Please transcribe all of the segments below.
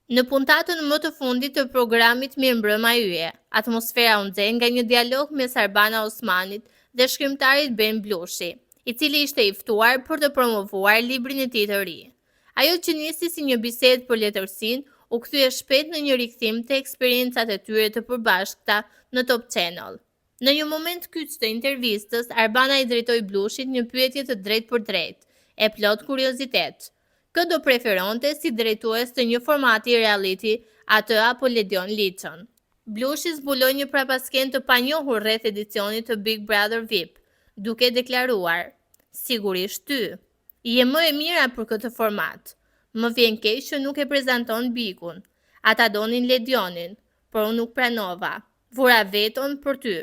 Në puntatën më të fundit të programit Mirëmbrëma Yje, atmosfera u nxeh nga një dialog mes Arbana Osmanit dhe shkrimtarit Ben Blushi, i cili ishte i ftuar për të promovuar librin e tij të ri. Ajo që nisi si një bisedë për letërsinë, u kthye shpejt në një rikthim të eksperiencat e tyre të përbashkëta në Top Channel. Në një moment kyç të intervistës, Arbana i drejtoi Blushit një pyetje të drejtë për drejtë, e plot kuriozitet. Kë do preferonte si drejtues të një formati reality, atë apo Ledion Liçën? Blushi zbuloi një prapasken të panjohur rreth edicionit të Big Brother VIP, duke deklaruar: "Sigurisht ty. Je më e mira për këtë format. Më vjen keq që nuk e prezanton Bikun. Ata donin Ledionin, por unë nuk pranova. Vura veton për ty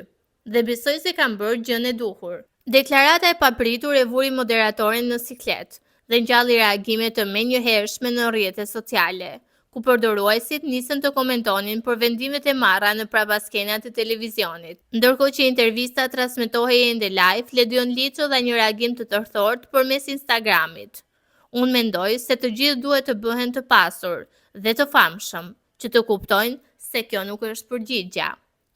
dhe besoj se kam bërë gjën e duhur." Deklarata e papritur e vuri moderatorin në siklet dhe ngjalli reagime të menjëhershme në rrjetet sociale, ku përdoruesit nisën të komentonin për vendimet e marra në prapaskenat e televizionit. Ndërkohë që intervista transmetohej ende live, Ledion Liço dha një reagim të tërthort përmes Instagramit. "Unë mendoj se të gjithë duhet të bëhen të pasur dhe të famshëm, që të kuptojnë se kjo nuk është përgjigja."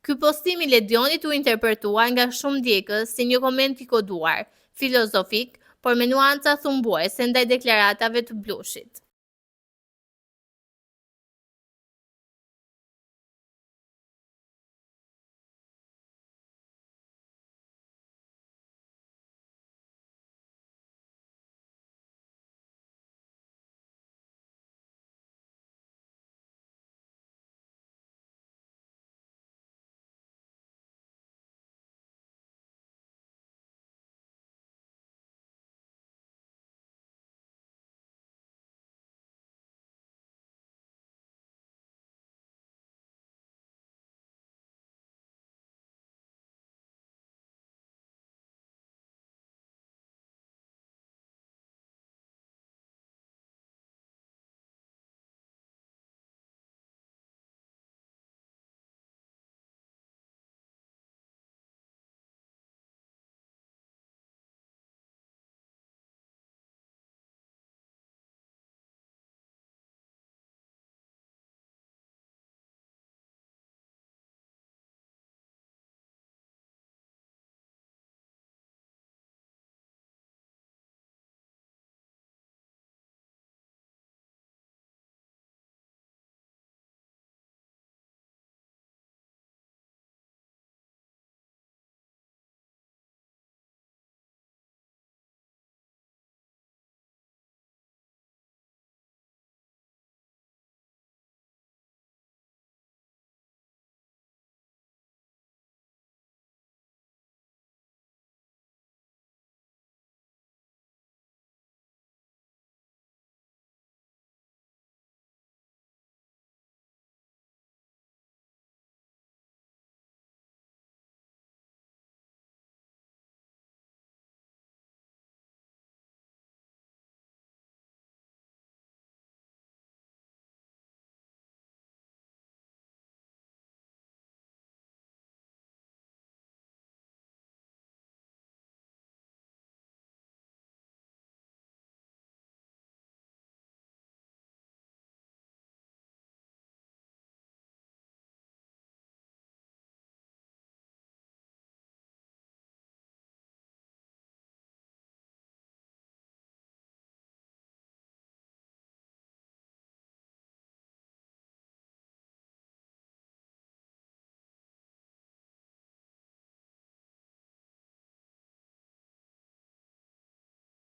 Ky postim i Ledionit u interpretua nga shumë ndjekës si një koment i koduar, filozofik, por me nuanca thumbuese ndaj deklaratave të Blushit.